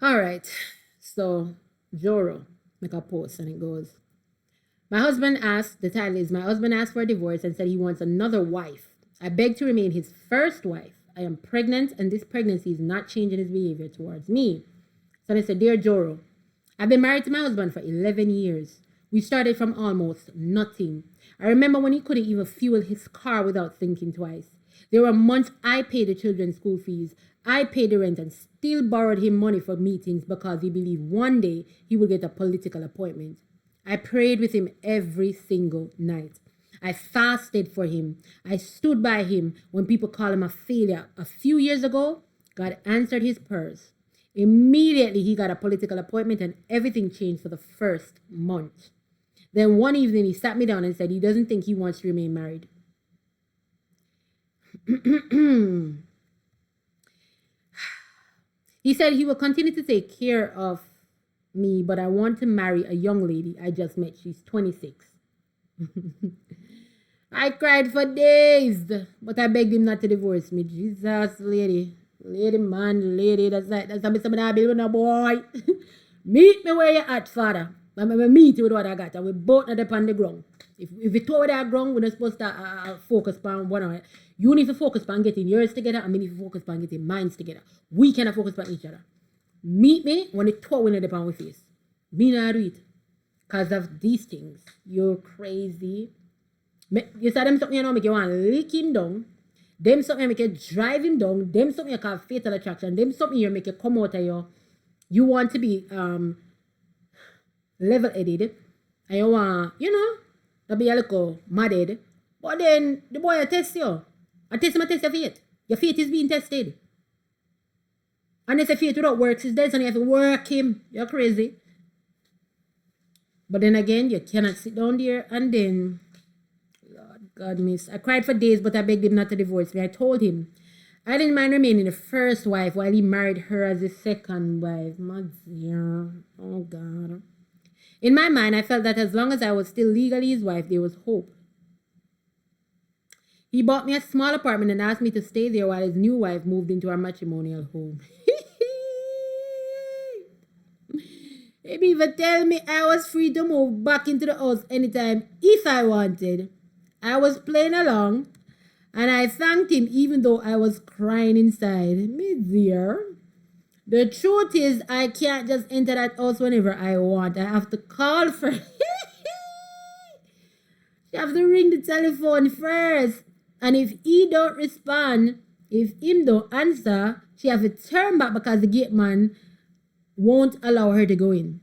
All right. So Joro make a post and it goes, my husband asked, the title is, my husband asked for a divorce and said he wants another wife. I beg to remain his first wife. I am pregnant and this pregnancy is not changing his behavior towards me. So they said, dear Joro, I've been married to my husband for 11 years. We started from almost nothing. I remember when he couldn't even fuel his car without thinking twice. There were months I paid the children's school fees. I paid the rent and still borrowed him money for meetings because he believed one day he would get a political appointment. I prayed with him every single night. I fasted for him. I stood by him when people call him a failure. A few years ago, God answered his prayers. Immediately, he got a political appointment and everything changed for the first month. Then one evening, he sat me down and said he doesn't think he wants to remain married. He said he will continue to take care of me, but I want to marry a young lady I just met. She's 26. I cried for days, but I begged him not to divorce me. Jesus, lady, man, that's something I build with a boy. Meet me where you're at, father. I'm meet you with what I got, and we both not up on the ground. If we told that ground, we're not supposed to focus on one another. You need to focus on getting yours together, and me need to focus on getting mine together. We cannot focus on each other. Meet me when the toe winner the pan with face. Me not do it. Because of these things. You're crazy. You saw them something you know make you want to lick him down. Them something make you drive him down. Them something you call fatal attraction. Them something you make you come out of your. You want to be level-headed. And you want, to be a little mad-head. But then the boy will test you. I test your faith. Your faith is being tested. And if the faith without works is dead, so you have to work him. You're crazy. But then again, you cannot sit down there and then, Lord God, miss. I cried for days, but I begged him not to divorce me. I told him I didn't mind remaining the first wife while he married her as the second wife. My dear. Oh, God. In my mind, I felt that as long as I was still legally his wife, there was hope. He bought me a small apartment and asked me to stay there while his new wife moved into our matrimonial home. He even tell me I was free to move back into the house anytime if I wanted. I was playing along and I thanked him even though I was crying inside. Me dear. The truth is I can't just enter that house whenever I want. I have to call first. You have to ring the telephone first. And if he don't respond, if him don't answer, she have to turn back because the gate man won't allow her to go in.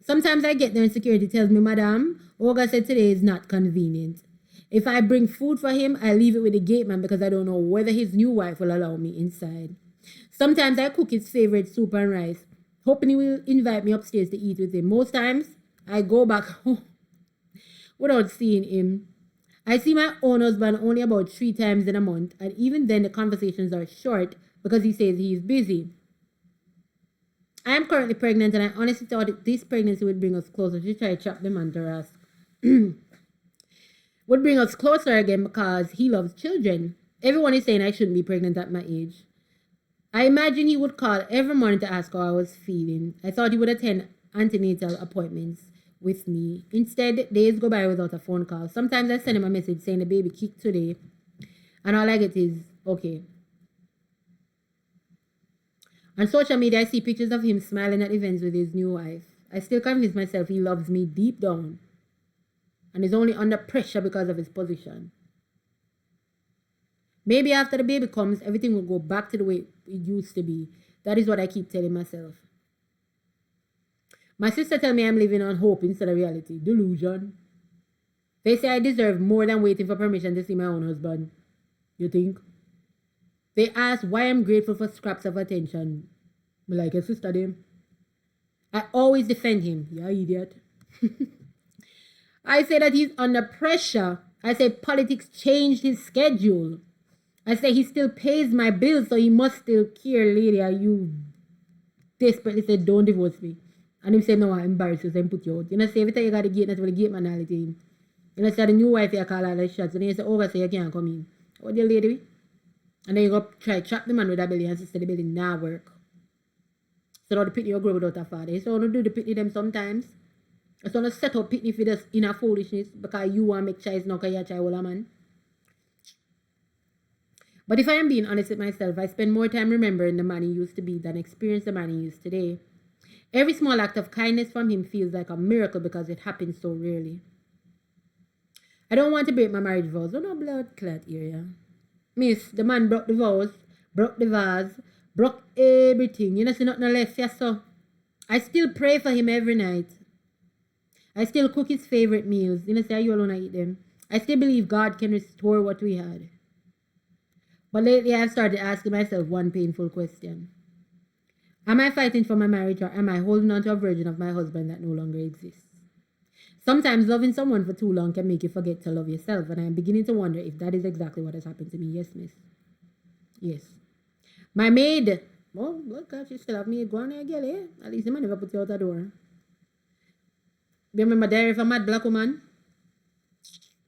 Sometimes I get there and security tells me, Madam, Olga said today is not convenient. If I bring food for him, I leave it with the gate man because I don't know whether his new wife will allow me inside. Sometimes I cook his favorite soup and rice, hoping he will invite me upstairs to eat with him. Most times, I go back home without seeing him. I see my own husband only about 3 times in a month, and even then the conversations are short because he says he is busy. I am currently pregnant, and I honestly thought that this pregnancy would bring us closer. She tried to trap them under us. Would bring us closer again because he loves children. Everyone is saying I shouldn't be pregnant at my age. I imagine he would call every morning to ask how I was feeling. I thought he would attend antenatal appointments with me. Instead, days go by without a phone call. Sometimes I send him a message saying the baby kicked today, and all I get is, okay. On social media, I see pictures of him smiling at events with his new wife. I still convince myself he loves me deep down and is only under pressure because of his position. Maybe after the baby comes, everything will go back to the way it used to be. That is what I keep telling myself. My sister tells me I'm living on hope instead of reality. Delusion. They say I deserve more than waiting for permission to see my own husband. You think? They ask why I'm grateful for scraps of attention. But like a sister them. I always defend him. Yeah, idiot. I say that he's under pressure. I say politics changed his schedule. I say he still pays my bills, so he must still care, lady. You desperately said, don't divorce me. And him say, no, I embarrass you, so I put you out. You know, say every time you got the gate, that's what the gate manality. You know, say the new wife, you call all the shots. And then you say, over, so you can't come in. What the lady? And then you go try trap the man with that belly and say the belly nah work. So now the pitney will grow without a father. So I do the pitney them sometimes. So I set up pitney for this inner foolishness because you want to make choice now because you're a child a man. But if I am being honest with myself, I spend more time remembering the man he used to be than experience the man he is today. Every small act of kindness from him feels like a miracle because it happens so rarely. I don't want to break my marriage vows. Oh no, blood clot area. Miss, the man broke the vows, broke the vase, broke everything. You know, see nothing left, yes, so. I still pray for him every night. I still cook his favorite meals. You know, say you alone eat them. I still believe God can restore what we had. But lately I've started asking myself one painful question. Am I fighting for my marriage or am I holding on to a version of my husband that no longer exists? Sometimes loving someone for too long can make you forget to love yourself, and I'm beginning to wonder if that is exactly what has happened to me. Yes, miss. Yes. My maid. Oh, look, she still have me go on there, girl, eh? At least the man never put you out the door. You remember Diary of a Mad Black Woman?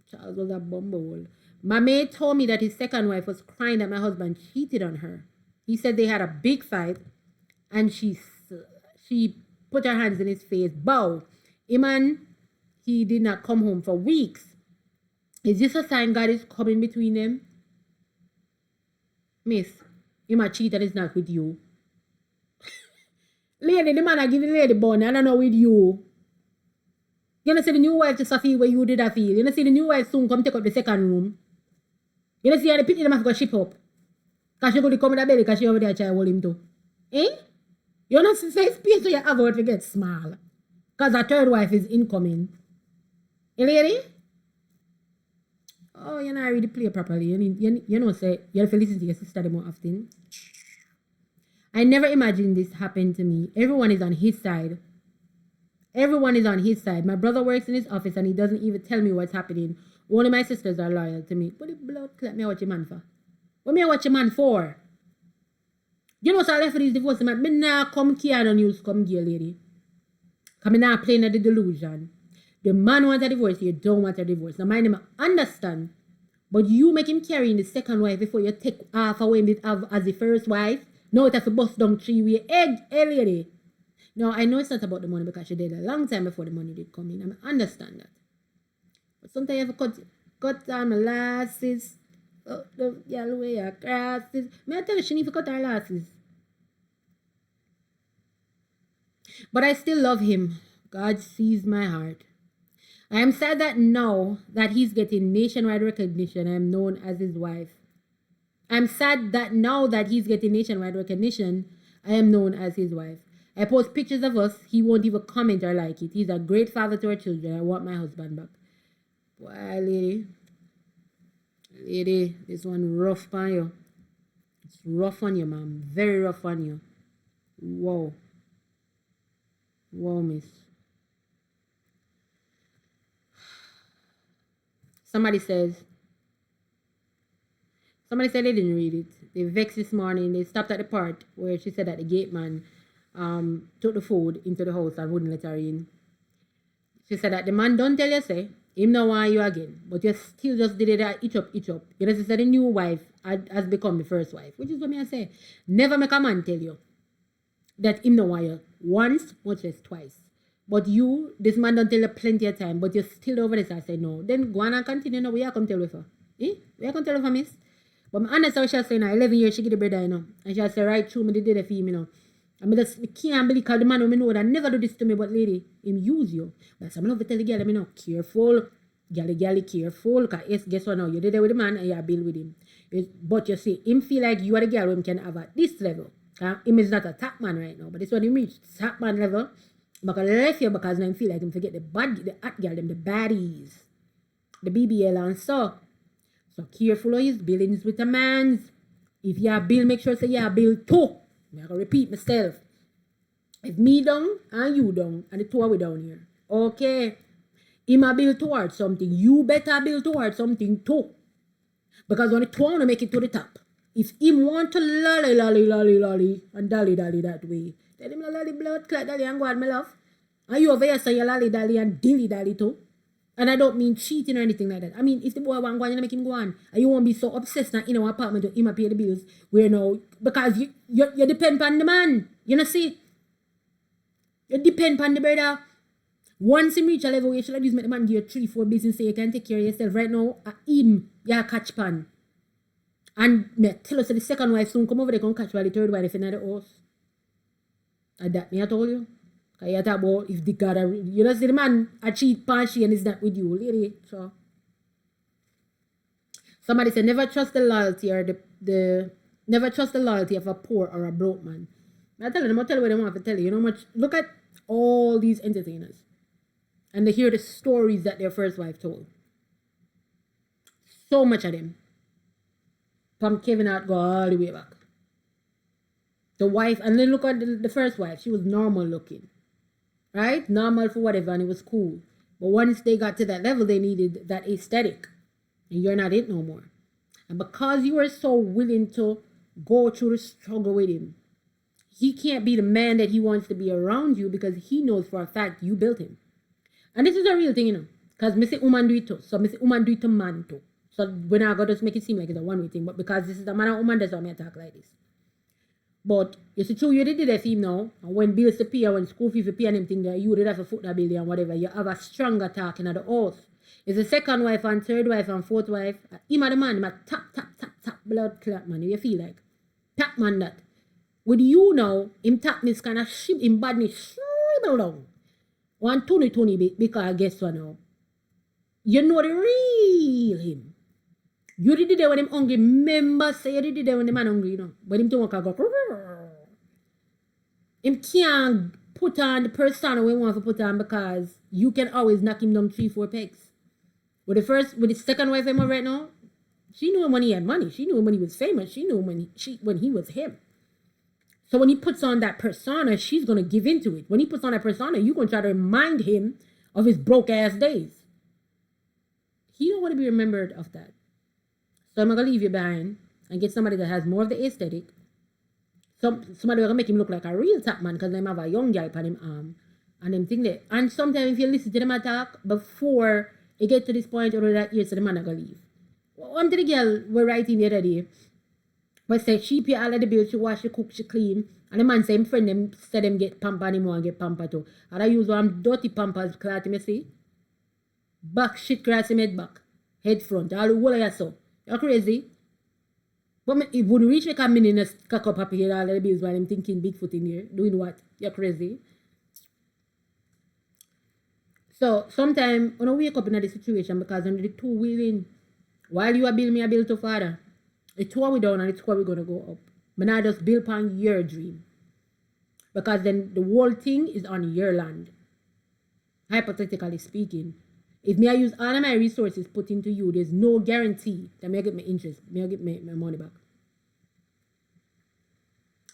Charles was a bumblehole. My maid told me that his second wife was crying that my husband cheated on her. He said they had a big fight, and she put her hands in his face. Bow. Iman, he did not come home for weeks. Is this a sign God is coming between them? Miss, Iman cheat and it's not with you. Lady, the man I give the lady bun, I don't know with you. You know see the new wife just a feel where you did a feel. You know see the new wife soon come take up the second room. You know see how the pity them have got ship up. Because she go to come with a belly because she over there try to hold him too. Eh? You know see space so you avoid to get small. Because a third wife is incoming. You lady? Oh, you know I read the play properly. You know say you have to listen to your sister more often. I never imagined this happened to me. Everyone is on his side. Everyone is on his side. My brother works in his office and he doesn't even tell me what's happening. Only my sisters are loyal to me. What the blood clot me watch your man for? What me watch your man for? You know so I left for these divorce man. Me nah come here and news come here, lady. Because me nah playing at the delusion. The man wants a divorce, you don't want a divorce. Now mind him understand. But you make him carrying the second wife before you take half away with as the first wife. No, it has to bust down 3 way egg, lady. Now, I know it's not about the money because she did a long time before the money did come in. I understand that. But sometimes you have to cut down my lasses. Oh, the yellow way your grasses. May I tell you, she need to cut her lasses. But I still love him. God sees my heart. I am sad that now that he's getting nationwide recognition, I am known as his wife. I'm sad that now that he's getting nationwide recognition, I am known as his wife. I post pictures of us, he won't even comment or like it. He's a great father to our children. I want my husband back. Why, lady? Lady, this one rough on you. It's rough on you, ma'am. Very rough on you. Whoa. Whoa, miss. Somebody said they didn't read it. They vexed this morning. They stopped at the part where she said that the gate man took the food into the house and wouldn't let her in. She said that the man don't tell you say him no want you again, but you still just did it itch up. You know, she said the new wife has become the first wife, which is what me I say. Never make a man tell you that him no want you once, much less twice. But you, this man don't tell you plenty of time, but you're still over this. I say no. Then go on and continue. No, we are come tell with her. Eh? We are come tell with her, miss. But my honest how she say now, 11 years she get the bread, you know. And she say, right through me, they did it for him, you know. And I can't believe because the man who know that never do this to me, but lady, him use you. But I'm not tell the girl, you know, careful. Girl, careful. Because guess what now? You did it with the man and you build with him. But you see, him feel like you are the girl who can have at this level. Him is not a top man right now. But this one he reached top man level. But I left you because now him feel like him forget the hot girl, them, the baddies. The BBL and so. So careful of his billings with a man's. If you have bill, make sure say you have bill too. I'm going to repeat myself. If me down and you down and the two are we down here. Okay. Him a build towards something. You better build towards something too. Because when the two want to make it to the top. If him want to lolly and dolly that way. Tell him lolly blood clot dolly and go on my love. And you over here say you lolly and dilly too. And I don't mean cheating or anything like that. I mean, if the boy want to go on, you make him go on. And you won't be so obsessed that in our apartment to him pay the bills. Where now, because you depend on the man. You know, see? You depend on the brother. Once you reach a level where you should have make the man give you 3-4 business so you can take care of yourself. Right now, him, you catch pan. And me tell us the second wife soon come over there, come catch while the third wife in the house. And that me I told you. Because you talk about if the God, you know, see the man a cheat pan she and is not with you, lady. So somebody said never trust the loyalty or the never trust the loyalty of a poor or a broke man. I tell them, I tell you what they want to tell you. You know much. Look at all these entertainers. And they hear the stories that their first wife told. So much of them. From Kevin Hart go all the way back. The wife, and then look at the first wife. She was normal looking. Right? Normal for whatever, and it was cool. But once they got to that level, they needed that aesthetic. And you're not it no more. And because you are so willing to go through the struggle with him, he can't be the man that he wants to be around you because he knows for a fact you built him. And this is a real thing, you know. Because I say woman do it too. So I say woman do it to man too. So when I go just make it seem like it's a one-way thing. But because this is a man and woman, that's why I talk like this. But you see, true, you did the theme now. And when bills to pay, when school fees to pay and everything, you did have to foot that bill and whatever. You have a stronger talking at the house. It's the second wife and third wife and fourth wife. Him and the man, him a tap, blood clot, man. You feel like? Tap, man, that. With you now, him tap this kind of shit, him badness shrivel down. One Tony bit, because guess what now? You know the real him. You did it when him hungry. Remember, say you did it when the man hungry, you know. When him don't go, him can't put on the persona we want to put on because you can always knock him down 3-4 pegs. With the second wife him right now, she knew him when he had money. She knew him when he was famous. She knew him when he was him. So when he puts on that persona, she's going to give into it. When he puts on that persona, you're going to try to remind him of his broke-ass days. He don't want to be remembered of that. So I'm going to leave you behind and get somebody that has more of the aesthetic. Somebody will make him look like a real top man because they have a young guy on him arm. And them thing there. And sometimes if you listen to them talk, before it get to this point, or that year, so the man are going to leave. One to the girl we're writing the other day, but say she pay all of the bills, she wash, she cook, she clean. And the man say him friend them say them get pamper anymore and get pamper too. And I use one dirty pampers cloth, you see? Back shit grass him head back. Head front. All the whole of yourself. You're crazy. But it wouldn't reach like a minute in a cock up up here all of the bills while I'm thinking Bigfoot in here. Doing what? You're crazy. So sometimes when I wake up in a situation because I'm the two willing, while you are building me a bill to father, it's where we down and it's where we're going to go up. But not just build upon your dream. Because then the whole thing is on your land. Hypothetically speaking. If I use all of my resources put into you, there's no guarantee that I get my interest. I get my money back.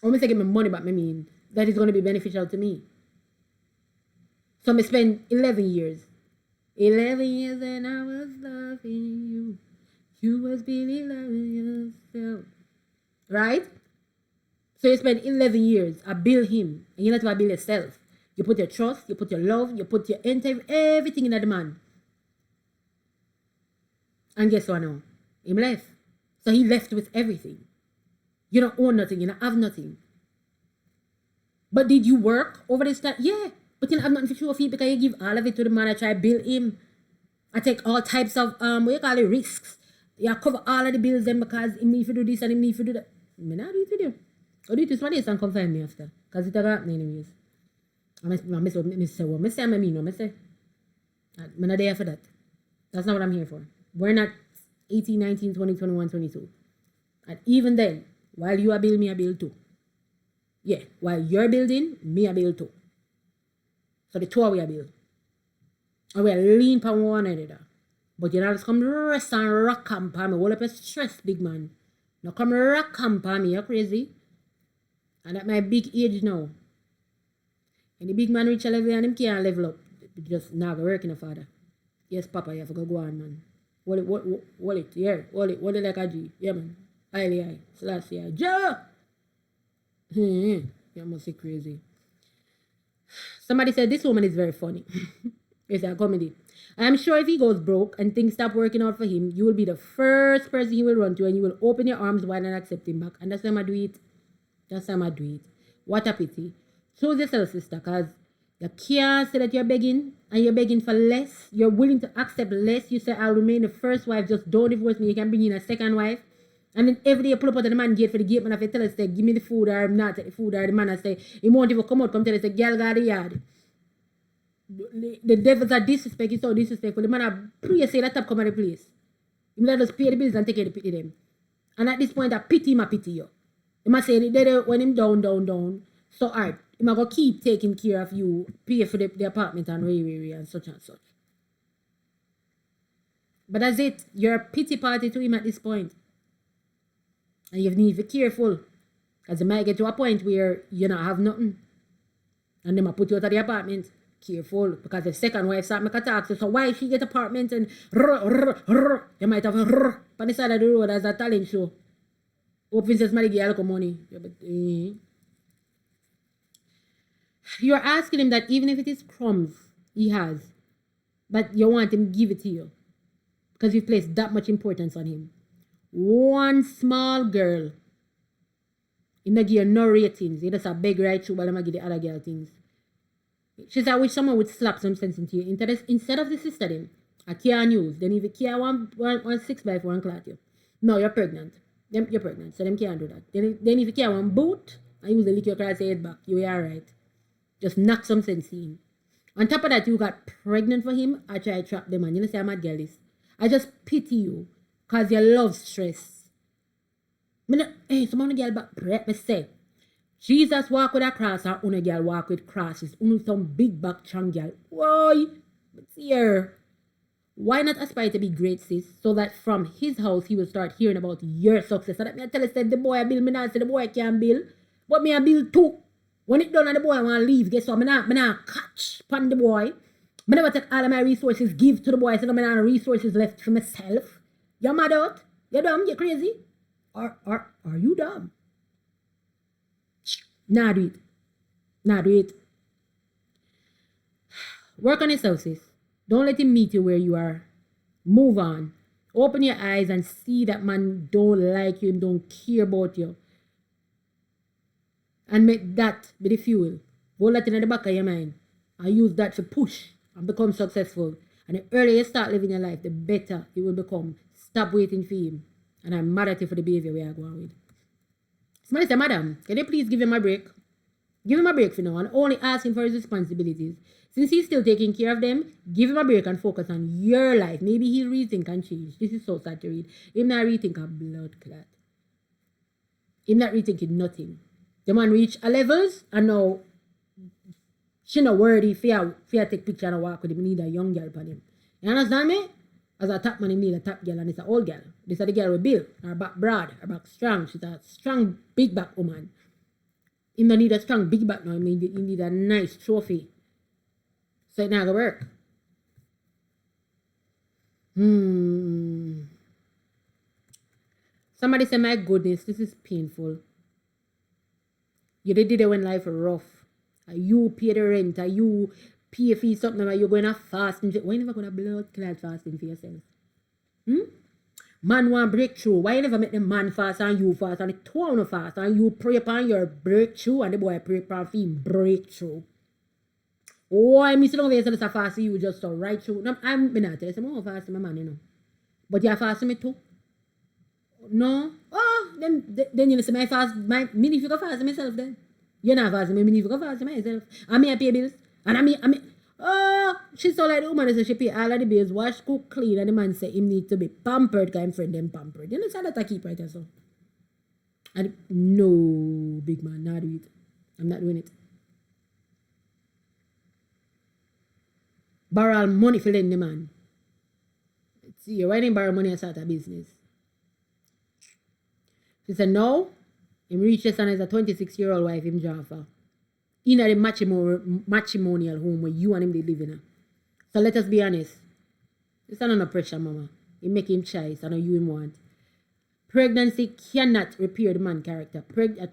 When I say get my money back, I mean that is going to be beneficial to me. So I spend 11 years. 11 years and I was loving you. You was really loving yourself. Right? So you spend 11 years. I build him. And you not to build yourself. You put your trust, you put your love, you put your everything in that man. And guess what now? Him left. So he left with everything. You don't own nothing. You don't have nothing. But did you work over this time? Yeah. But you don't have nothing to show feet because you give all of it to the man. I try to build him. I take all types of, what you call it, risks. You cover all of the bills then because he need to do this and he need to do that. I not do it to you. I'll do it to somebody else and come find me after. Because it's a happen anyways. I say, I'm not there for that. That's not what I'm here for. We're not 18, 19, 20, 21, 22. And even then, while you are building, me I build too. Yeah, while you're building, me I build too. So the two of we are build. And we are lean upon one another. But you know, just come rest and rock on me. Hold up your stress, big man. Now come rock on me, you're crazy. And at my big age now. And the big man reach a level and him can't level up. Just not working a father. Yes, Papa, you have to go on, man. Hold it, yeah. Hold it like a G. Yeah, man. Aye. Selassie, aye. Ja! You must be crazy. Somebody said this woman is very funny. It's a comedy. I am sure if he goes broke and things stop working out for him, you will be the first person he will run to and you will open your arms wide and accept him back. And that's why I do it. What a pity. Choose yourself, sister, because You can't say that you're begging and you're begging for less. You're willing to accept less. You say, I'll remain the first wife, just don't divorce me. You can bring in a second wife. And then every day you pull up at the man gate for the gate man, if you tell us, say, give me the food or I'm not take the food, or the man I say, he won't even come out, come tell us, say, girl got the yard. The devils are disrespect, it's so disrespectful. The man are pray say that top come at the place. You might just pay the bills and take care of them. And at this point, I pity him, I pity you. You must say, when him down, so hard. He might go keep taking care of you, pay for the apartment and and such and such. But that's it. You're a pity party to him at this point. And you need to be careful. Because you might get to a point where you don't have nothing. And they might put you out of the apartment. Careful. Because the second wife start make a talk. So why she get apartment and you might have a on the side of the road as a talent show. Hope Princess Mary get a lot of money. You're asking him that even if it is crumbs he has, but you want him to give it to you. Because you've placed that much importance on him. One small girl, he not give no ratings. He just a beg right through, but I'm give the other girl things. She said, I wish someone would slap some sense into you. Instead of the sister then, I can't use. Then if you care one 6x4 and clot you. No, you're pregnant. You're pregnant, so them can't do that. Then if you care one boot, I use the lick your class head back. You are alright. Just knock some sense in. On top of that, you got pregnant for him. I try to trap them man. You know say I'm mad girl this. I just pity you. Because you love stress. Hey, some girl back breath me say. Jesus walk with a cross or una girl walk with crosses. Una some big back strong girl. Why? Let's hear. Why not aspire to be great, sis? So that from his house he will start hearing about your success. So that me I tell you said the boy I build, me not say the boy can't build. But me I build too. When it done and the boy want to leave, guess what? Me not catch upon the boy. Me never take all of my resources, give to the boy, so I have resources left for myself. You mad out? You dumb? You crazy? Or are you dumb? Nah, do it. Nah, do it. Work on yourself, sis. Don't let him meet you where you are. Move on. Open your eyes and see that man don't like you and don't care about you. And make that be the fuel. Hold that in the back of your mind. And use that to push and become successful. And the earlier you start living your life, the better it will become. Stop waiting for him. And I'm mad at you for the behavior we are going with. Somebody say, madam, can you please give him a break? Give him a break for now and only ask him for his responsibilities. Since he's still taking care of them, give him a break and focus on your life. Maybe he'll rethink and change. This is so sad to read. Him not rethink a blood clot. Him not rethinking nothing. The man reach a levels and now she not worthy if you take picture and walk with him. He need a young girl upon him. You understand me? As a top man, he need a top girl and it's an old girl. This is the girl with build. Her back broad, her back strong. She's a strong, big back woman. He don't need a strong, big back now. He need a nice trophy. So it not gonna work. Somebody say, my goodness, this is painful. You did it when life was rough. Are you pay the rent? Are you pay for something? Are you going to fast? Why you never going to blood clot fasting for yourself? Man want breakthrough. Why you never make the man fast and you fast and the two on fast and you pray upon your breakthrough and the boy pray upon him breakthrough? Why me sit down there and say fast you just so right through? No, I'm not telling you I'm fasting my man, you know. But you are fasting me too. No? Oh, then you say my fast, me if you go fast myself then. You're not fasting me, if you go fast myself. I mean I pay bills. And I mean, oh, she's so like the woman that says she pay all of the bills, wash, cook, clean, and the man say him need to be pampered because I'm friend them pampered. You know how that I keep right there so. And no, big man, not do it. I'm not doing it. Borrow money for lend the man. See, you're writing borrow money and start a business. She said, no, him reach this and as a 26-year-old wife him draw for. In a matrimonial home where you and him they live in. So let us be honest. This is not no pressure, mama. You make him choice and you him want. Pregnancy cannot repair the man's character.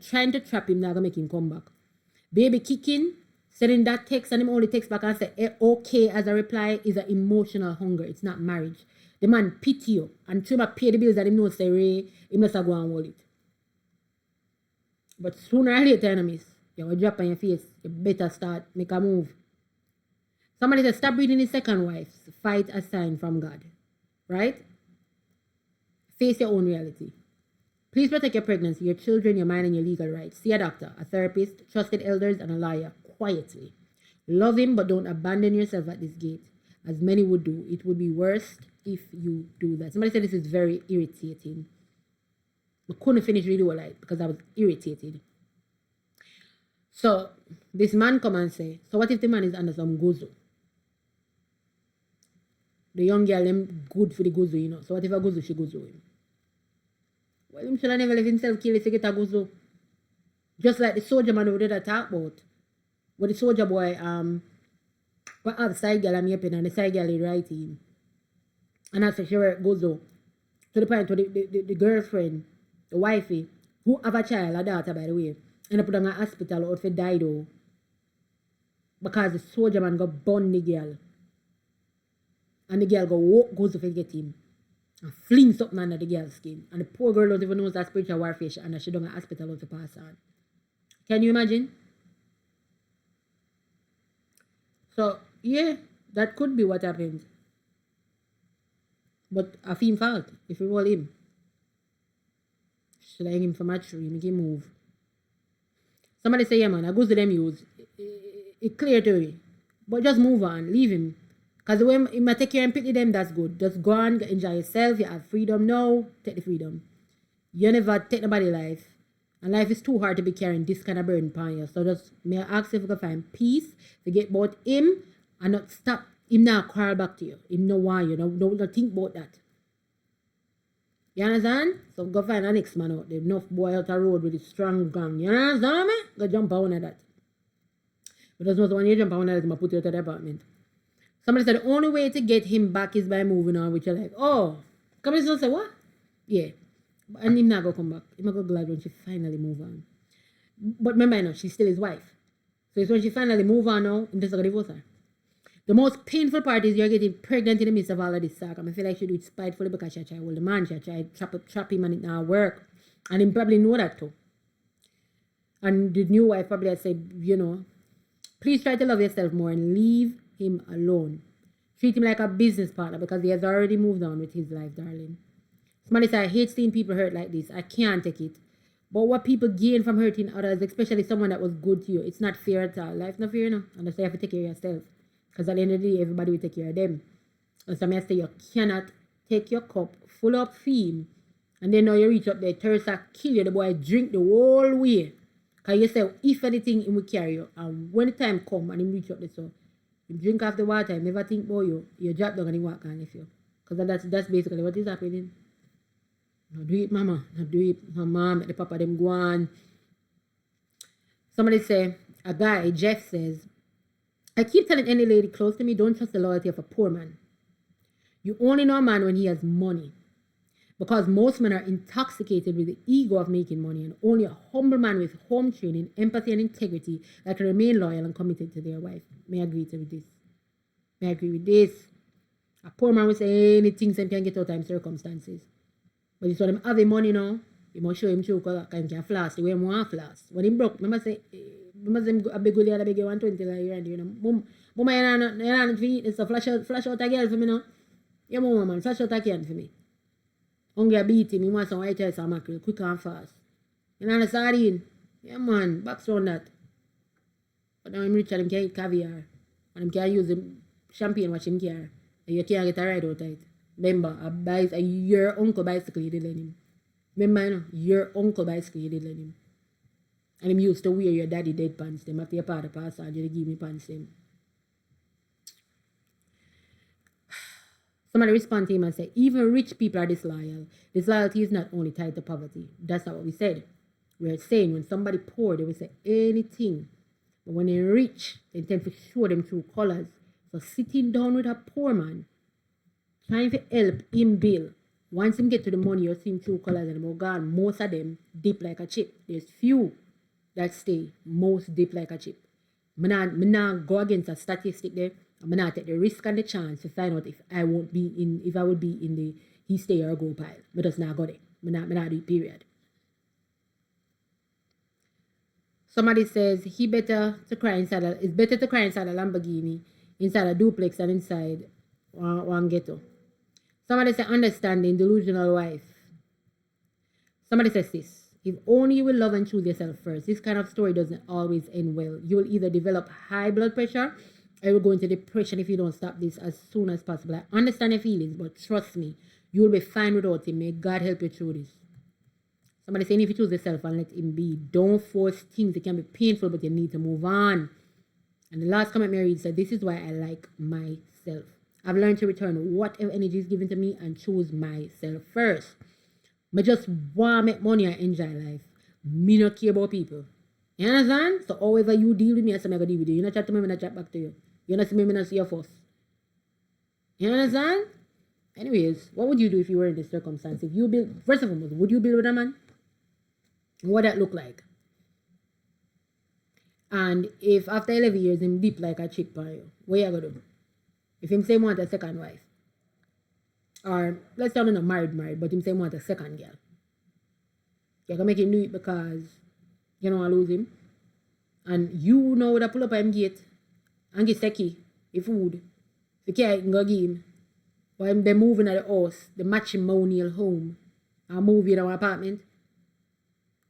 Trying to trap him now gonna make him come back. Baby kicking, sending that text and him only text back and say okay as a reply is an emotional hunger. It's not marriage. The man pity you and try to pay the bills that him know say Ray, he must go and hold it. But sooner or later, enemies, you will drop on your face. You better start, make a move. Somebody says, stop reading his second wife. Fight a sign from God. Right? Face your own reality. Please protect your pregnancy, your children, your mind, and your legal rights. See a doctor, a therapist, trusted elders, and a lawyer quietly. Love him, but don't abandon yourself at this gate, as many would do. It would be worse if you do that. Somebody said this is very irritating. I couldn't finish really well because I was irritated. So this man come and say, so what if the man is under some guzu? The young girl, them good for the guzu, you know. So what if a guzu, she guzu him? Well, him should have never let himself kill if he get a guzu. Just like the soldier man we did a talk about. Where the soldier boy, what have side girl I'm yaping and the side girl is writing. And after she work guzu. To the point where the girlfriend, the wifey, who have a child, a daughter by the way, end up put in a hospital out for die though. Because the soldier man got burn the girl. And the girl go walk goes to get him. And fling something under the girl's skin. And the poor girl don't even know that spiritual warfare and she done a hospital out to pass on. Can you imagine? So yeah, that could be what happened. But I feel fault if we roll him. Should I hang him from a tree, make him move? Somebody say, yeah man, I go to them use. It clear to me. But just move on, leave him. Because when you might take care and pity them, that's good. Just go on, enjoy yourself. You have freedom now, take the freedom. You never take nobody's life. And life is too hard to be carrying this kind of burden upon you. So just may I ask if you can find peace, forget about him, and not stop him now crawl back to you. Him no want you. Don't think about that. You understand? So go find a next man out there. Enough boy out the road with a strong gun. You understand me? Go jump on that. But that's not when you jump on that, I put you to the apartment. Somebody said the only way to get him back is by moving on, which you're like, oh. Come and say, what? Yeah. And him not go come back. Him not go glad when she finally move on. But remember now, she's still his wife. So it's when she finally move on now, him just gonna divorce her. The most painful part is you're getting pregnant in the midst of all of this saga. I feel like she do it spitefully because she tried to hold the man. She tried to trap him and it not work. And him probably know that too. And the new wife probably had said, you know, please try to love yourself more and leave him alone. Treat him like a business partner because he has already moved on with his life, darling. Somebody said, I hate seeing people hurt like this. I can't take it. But what people gain from hurting others, especially someone that was good to you, it's not fair at all. Life's not fair, no. And that's why you have to take care of yourself. Because at the end of the day, everybody will take care of them. And so I say you cannot take your cup full of fame and then now you reach up there, thirst and kill you. The boy drink the whole way. Because you say, if anything, he will carry you. And when the time come and he reach up there, so you drink off the water, you never think about you. You drop down and you walk on if you. Because that's basically what is happening. Not do it, mama. Not do it, my mom, the papa, them go on. Somebody say, a guy, Jeff says, I keep telling any lady close to me, don't trust the loyalty of a poor man. You only know a man when he has money. Because most men are intoxicated with the ego of making money, and only a humble man with home training, empathy, and integrity that can remain loyal and committed to their wife. May I agree with this? May I agree with this? A poor man will say anything so he can get out of circumstances. But it's when him have the money now, you must show him true color, because he can floss the way he want to floss. When he broke, remember say, a big gully and a big 120 like you and you know. Boom, you not for eat, so flash out a girl for me now. Yeah, mama man, flash out a can for me. Hungry beat him, he wants some white rice and mackerel, quick and fast. You know the sardine? Yeah man, box round that. But now I'm rich and him can eat caviar. And him can use the champagne watch him care. And you can't get a ride out of it. Remember, your uncle bicycle you did lend him. Remember, you know, your uncle bicycle you did lend him. And him used to wear your daddy dead pants them after your father passed on, you give me pants them. Somebody respond to him and say, even rich people are disloyal. Disloyalty is not only tied to poverty. That's not what we said. We're saying when somebody poor, they will say anything. But when they're rich, they tend to show them true colors. So sitting down with a poor man, trying to help him build. Once him get to the money, you see him true colors and oh God, most of them dip like a chip. There's few that stay. Most dip like a chip. Me not go against a statistic there. I'm not take the risk and the chance to find out if I will be in the he stay or go pile. But just not go there. Me not do it, period. Somebody says it's better to cry inside a Lamborghini inside a duplex and inside one ghetto. Somebody say understanding, delusional wife. Somebody says this. If only you will love and choose yourself first. This kind of story doesn't always end well. You will either develop high blood pressure or you will go into depression if you don't stop this as soon as possible. I understand your feelings, but trust me, you will be fine without him. May God help you through this. Somebody saying if you choose yourself and let him be, don't force things. It can be painful, but you need to move on. And the last comment Mary said, this is why I like myself. I've learned to return whatever energy is given to me and choose myself first. I just want to make money and enjoy life. Me not care about people. You understand? So however you deal with me, I say I go deal with you. You not chat to me, I not chat back to you. You not see me, I not see you first. You understand? Anyways, what would you do if you were in this circumstance? If you build, first of all, would you build with a man? What that look like? And if after 11 years him deep like a chick by you, what you gonna do? If him say want a second wife, or let's say I'm not married, but him say want a second girl, you gonna make him do it because you don't want to lose him, and you know that pull up him gate and get seki, if food, the care can go give him, but him they moving at the house, the matrimonial home, and move in our apartment.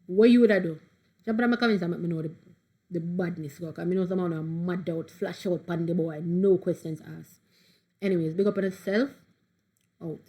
What you would I do? Jump in my comments and let me know the badness go. Because I know someone are mad out, flash out, pan the boy, no questions asked. Anyways, big up on yourself. Out.